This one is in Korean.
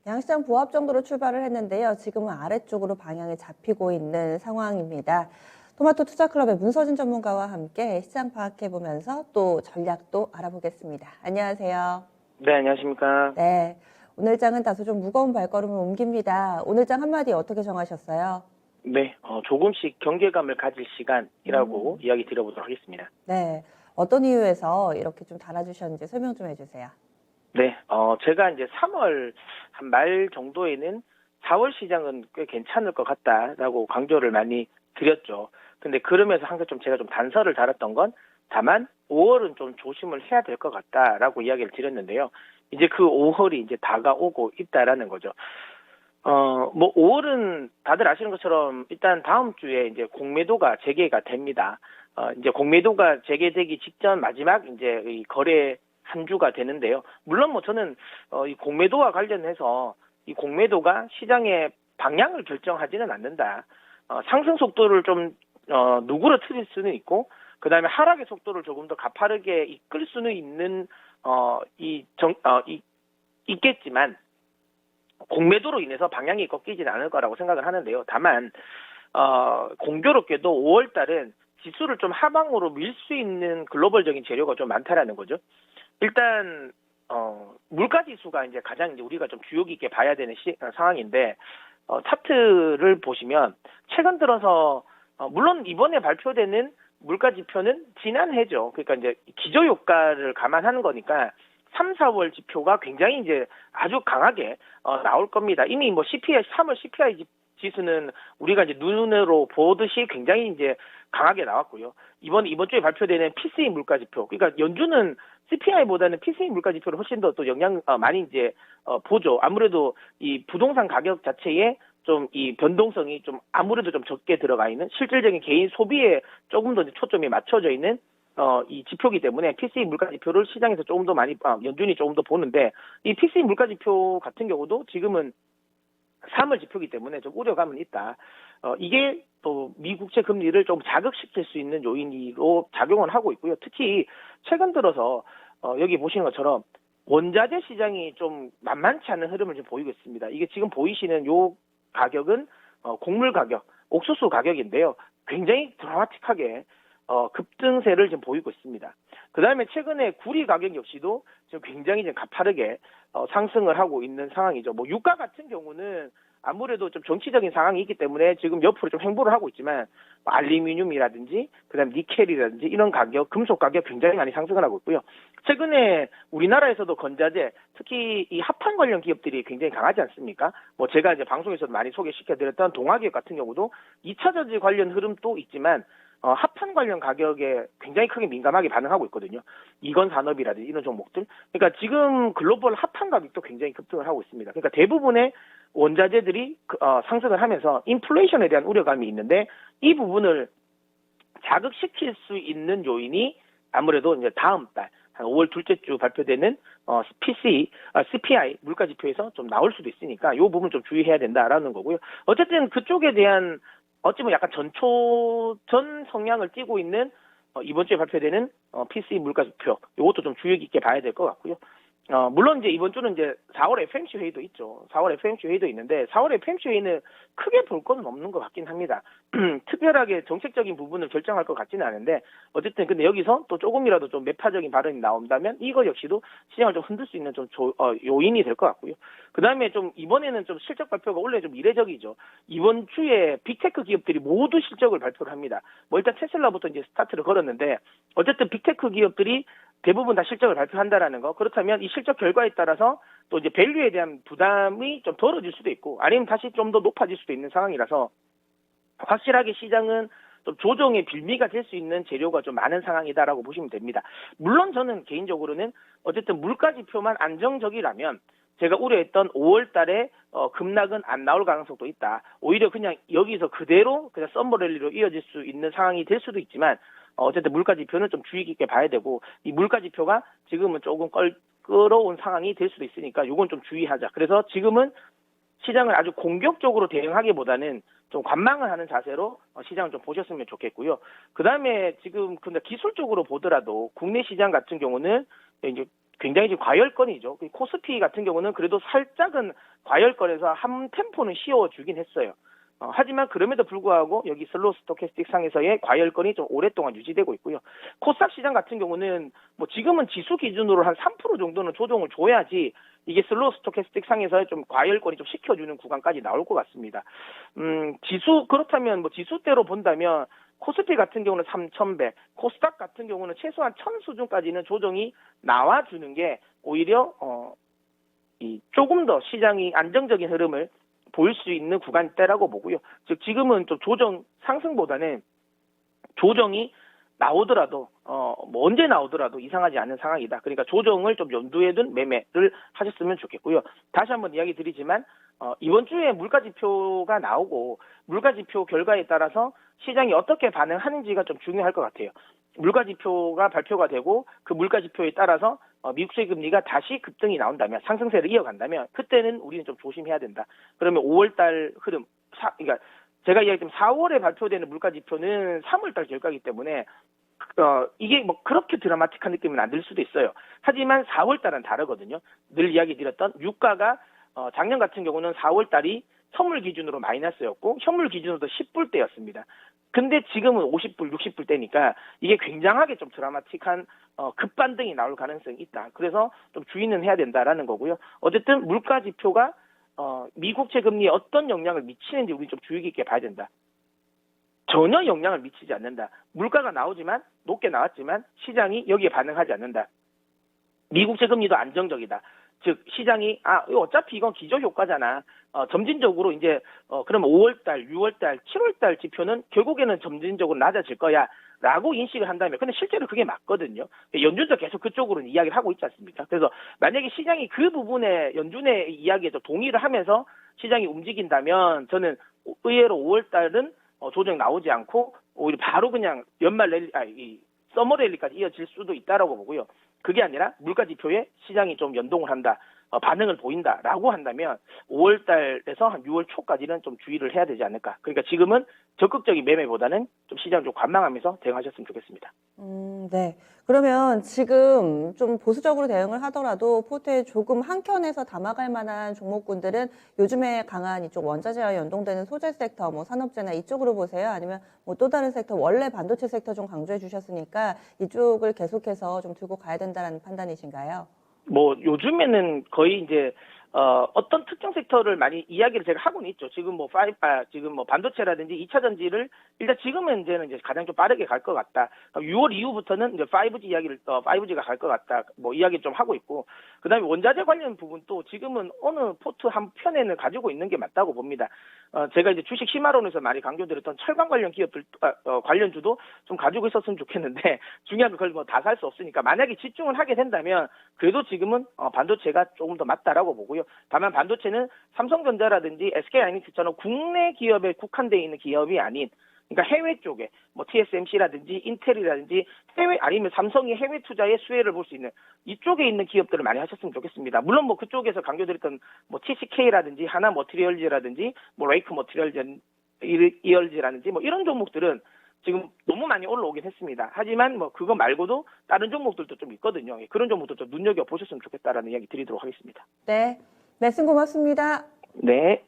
양시장 보합 정도로 출발을 했는데요. 지금은 아래쪽으로 방향이 잡히고 있는 상황입니다. 토마토 투자클럽의 문서진 전문가와 함께 시장 파악해보면서 또 전략도 알아보겠습니다. 안녕하세요. 네, 안녕하십니까. 네, 오늘 장은 다소 좀 무거운 발걸음을 옮깁니다. 오늘 장 한마디 어떻게 정하셨어요? 네, 조금씩 경계감을 가질 시간이라고 이야기 드려보도록 하겠습니다. 네, 어떤 이유에서 이렇게 좀 달아주셨는지 설명 좀 해주세요. 네, 제가 이제 3월 한 말 정도에는 4월 시장은 꽤 괜찮을 것 같다라고 강조를 많이 드렸죠. 근데 그러면서 항상 제가 단서를 달았던 건 다만 5월은 좀 조심을 해야 될 것 같다라고 이야기를 드렸는데요. 이제 그 5월이 이제 다가오고 있다라는 거죠. 5월은 다들 아시는 것처럼 일단 다음 주에 이제 공매도가 재개가 됩니다. 이제 공매도가 재개되기 직전 마지막 이제 이 거래 한 주가 되는데요. 물론 저는 이 공매도와 관련해서 이 공매도가 시장의 방향을 결정하지는 않는다. 상승 속도를 좀 누그러뜨릴 수는 있고, 그 다음에 하락의 속도를 조금 더 가파르게 이끌 수는 있는 있겠지만 공매도로 인해서 방향이 꺾이지는 않을 거라고 생각을 하는데요. 다만 공교롭게도 5월 달은 지수를 좀 하방으로 밀 수 있는 글로벌적인 재료가 좀 많다라는 거죠. 일단 물가 지수가 이제 가장 이제 우리가 좀 주요 깊게 봐야 되는 상황인데 차트를 보시면 최근 들어서 물론 이번에 발표되는 물가 지표는 지난해죠. 그러니까 이제 기저효과를 감안하는 거니까 3, 4월 지표가 굉장히 이제 아주 강하게 나올 겁니다. 이미 CPI 3월 CPI 지수는 우리가 이제 눈으로 보듯이 굉장히 이제 강하게 나왔고요. 이번 주에 발표되는 PCE 물가 지표, 그러니까 연준은 CPI보다는 PCE 물가 지표를 훨씬 더 또 영향 많이 이제 보죠. 아무래도 이 부동산 가격 자체에 좀 이 변동성이 좀 아무래도 좀 적게 들어가 있는 실질적인 개인 소비에 조금 더 초점이 맞춰져 있는 이 지표이기 때문에 PCE 물가 지표를 시장에서 조금 더 많이 연준이 조금 더 보는데, 이 PCE 물가 지표 같은 경우도 지금은 3월 지표이기 때문에 좀 우려감은 있다. 이게 또 미 국채 금리를 좀 자극시킬 수 있는 요인으로 작용을 하고 있고요. 특히 최근 들어서 여기 보시는 것처럼 원자재 시장이 좀 만만치 않은 흐름을 좀 보이고 있습니다. 이게 지금 보이시는 요 가격은 곡물 가격, 옥수수 가격인데요. 굉장히 드라마틱하게 급등세를 좀 보이고 있습니다. 그 다음에 최근에 구리 가격 역시도 지금 굉장히 좀 가파르게 상승을 하고 있는 상황이죠. 유가 같은 경우는 아무래도 좀 정치적인 상황이 있기 때문에 지금 옆으로 좀 횡보를 하고 있지만 알루미늄이라든지 그다음 니켈이라든지 이런 가격, 금속 가격 굉장히 많이 상승을 하고 있고요. 최근에 우리나라에서도 건자재, 특히 이 합판 관련 기업들이 굉장히 강하지 않습니까? 제가 이제 방송에서도 많이 소개시켜드렸던 동아기업 같은 경우도 2차 전지 관련 흐름도 있지만 합판 관련 가격에 굉장히 크게 민감하게 반응하고 있거든요. 이건 산업이라든지 이런 종목들. 그러니까 지금 글로벌 합판 가격도 굉장히 급등을 하고 있습니다. 그러니까 대부분의 원자재들이 상승을 하면서 인플레이션에 대한 우려감이 있는데, 이 부분을 자극시킬 수 있는 요인이 아무래도 이제 다음 달 한 5월 둘째 주 발표되는 CPI 물가 지표에서 좀 나올 수도 있으니까 이 부분 좀 주의해야 된다라는 거고요. 어쨌든 그쪽에 대한 어찌 보면 약간 전 성향을 띠고 있는 이번 주에 발표되는 PCE 물가 지표, 이것도 좀 주의 깊게 봐야 될 것 같고요. 물론 이제 이번 주는 이제 4월 FMC 회의도 있죠. 4월 FMC 회의도 있는데 4월 FMC 회의는 크게 볼 건 없는 것 같긴 합니다. 특별하게 정책적인 부분을 결정할 것 같지는 않은데, 어쨌든 근데 여기서 또 조금이라도 좀 매파적인 발언이 나온다면 이거 역시도 시장을 좀 흔들 수 있는 좀 요인이 될 것 같고요. 그 다음에 좀 이번에는 좀 실적 발표가 원래 좀 이례적이죠. 이번 주에 빅테크 기업들이 모두 실적을 발표를 합니다. 일단 테슬라부터 이제 스타트를 걸었는데, 어쨌든 빅테크 기업들이 대부분 다 실적을 발표한다라는 거. 그렇다면 이 실적 결과에 따라서 또 이제 밸류에 대한 부담이 좀 덜어질 수도 있고, 아니면 다시 좀 더 높아질 수도 있는 상황이라서 확실하게 시장은 좀 조정의 빌미가 될 수 있는 재료가 좀 많은 상황이다라고 보시면 됩니다. 물론 저는 개인적으로는 어쨌든 물가 지표만 안정적이라면 제가 우려했던 5월 달에 급락은 안 나올 가능성도 있다. 오히려 그냥 여기서 그대로 그냥 썸머랠리로 이어질 수 있는 상황이 될 수도 있지만, 어쨌든 물가 지표는 좀 주의 깊게 봐야 되고, 이 물가 지표가 지금은 조금 끌어온 상황이 될 수도 있으니까 이건 좀 주의하자. 그래서 지금은 시장을 아주 공격적으로 대응하기보다는 좀 관망을 하는 자세로 시장을 좀 보셨으면 좋겠고요. 그 다음에 지금 근데 기술적으로 보더라도 국내 시장 같은 경우는 이제 굉장히 지금 과열권이죠. 코스피 같은 경우는 그래도 살짝은 과열권에서 한 템포는 씌워주긴 했어요. 하지만 그럼에도 불구하고 여기 슬로우 스토캐스틱 상에서의 과열권이 좀 오랫동안 유지되고 있고요. 코스닥 시장 같은 경우는 뭐 지금은 지수 기준으로 한 3% 정도는 조정을 줘야지 이게 슬로우 스토캐스틱 상에서 좀 과열권이 좀 시켜주는 구간까지 나올 것 같습니다. 지수 그렇다면 뭐 지수대로 본다면 코스피 같은 경우는 3,100, 코스닥 같은 경우는 최소한 1,000 수준까지는 조정이 나와주는 게 오히려 조금 더 시장이 안정적인 흐름을 보일 수 있는 구간대라고 보고요. 즉 지금은 좀 조정 상승보다는 조정이 나오더라도 뭐 언제 나오더라도 이상하지 않은 상황이다. 그러니까 조정을 좀 염두에 둔 매매를 하셨으면 좋겠고요. 다시 한번 이야기 드리지만 이번 주에 물가지표가 나오고 물가지표 결과에 따라서 시장이 어떻게 반응하는지가 좀 중요할 것 같아요. 물가지표가 발표가 되고 그 물가지표에 따라서 미국 세금리가 다시 급등이 나온다면 상승세를 이어간다면 그때는 우리는 좀 조심해야 된다. 그러면 5월달 흐름, 그러니까 제가 이야기했지만 4월에 발표되는 물가지표는 3월달 결과이기 때문에 이게 뭐 그렇게 드라마틱한 느낌은 안 들 수도 있어요. 하지만 4월달은 다르거든요. 늘 이야기 드렸던 유가가 작년 같은 경우는 4월달이 선물 기준으로 마이너스였고 현물 기준으로도 10불대였습니다. 근데 지금은 50불, 60불대니까 이게 굉장하게 좀 드라마틱한 급반등이 나올 가능성이 있다. 그래서 좀 주의는 해야 된다라는 거고요. 어쨌든 물가 지표가 미국채 금리에 어떤 영향을 미치는지 우리 좀 주의 깊게 봐야 된다. 전혀 영향을 미치지 않는다. 물가가 나오지만 높게 나왔지만 시장이 여기에 반응하지 않는다. 미국채 금리도 안정적이다. 즉 시장이 어차피 이건 기저 효과잖아. 점진적으로 이제 그러면 5월달, 6월달, 7월달 지표는 결국에는 점진적으로 낮아질 거야라고 인식을 한다면, 근데 실제로 그게 맞거든요. 연준도 계속 그쪽으로는 이야기를 하고 있지 않습니까? 그래서 만약에 시장이 그 부분에 연준의 이야기에 좀 동의를 하면서 시장이 움직인다면 저는 의외로 5월달은 조정 나오지 않고 오히려 바로 그냥 연말 랠리, 서머 랠리까지 이어질 수도 있다라고 보고요. 그게 아니라 물가 지표에 시장이 좀 연동을 한다, 반응을 보인다라고 한다면 5월달에서 한 6월 초까지는 좀 주의를 해야 되지 않을까. 그러니까 지금은 적극적인 매매보다는 좀 시장을 좀 관망하면서 대응하셨으면 좋겠습니다. 네. 그러면 지금 좀 보수적으로 대응을 하더라도 포트에 조금 한켠에서 담아갈 만한 종목군들은 요즘에 강한 이쪽 원자재와 연동되는 소재 섹터, 뭐 산업재나 이쪽으로 보세요? 아니면 뭐 또 다른 섹터, 원래 반도체 섹터 좀 강조해 주셨으니까 이쪽을 계속해서 좀 들고 가야 된다는 판단이신가요? 뭐 요즘에는 거의 이제 어떤 특정 섹터를 많이 이야기를 제가 하고는 있죠. 지금 지금 뭐 반도체라든지 2차 전지를 일단 지금은 이제 가장 좀 빠르게 갈 것 같다. 6월 이후부터는 이제 5G 이야기를 5G가 갈 것 같다. 뭐 이야기 좀 하고 있고, 그다음에 원자재 관련 부분도 지금은 어느 포트 한 편에는 가지고 있는 게 맞다고 봅니다. 제가 이제 주식 심화론에서 많이 강조드렸던 철강 관련 기업들 관련주도 좀 가지고 있었으면 좋겠는데 중요한 건 그걸 뭐 다 살 수 없으니까 만약에 집중을 하게 된다면 그래도 지금은 반도체가 조금 더 맞다라고 보고요. 다만 반도체는 삼성전자라든지 SK하이닉스처럼 국내 기업에 국한되어 있는 기업이 아닌, 그러니까 해외 쪽에 뭐 TSMC라든지 인텔이라든지 해외, 아니면 삼성이 해외 투자의 수혜를 볼 수 있는 이쪽에 있는 기업들을 많이 하셨으면 좋겠습니다. 물론 뭐 그쪽에서 강조드렸던 뭐 TCK라든지 하나 머티리얼즈라든지 뭐 레이크 머티리얼즈라든지 뭐 이런 종목들은 지금 너무 많이 올라오긴 했습니다. 하지만 뭐 그거 말고도 다른 종목들도 좀 있거든요. 그런 종목도 좀 눈여겨 보셨으면 좋겠다라는 이야기 드리도록 하겠습니다. 네. 말씀 고맙습니다. 네.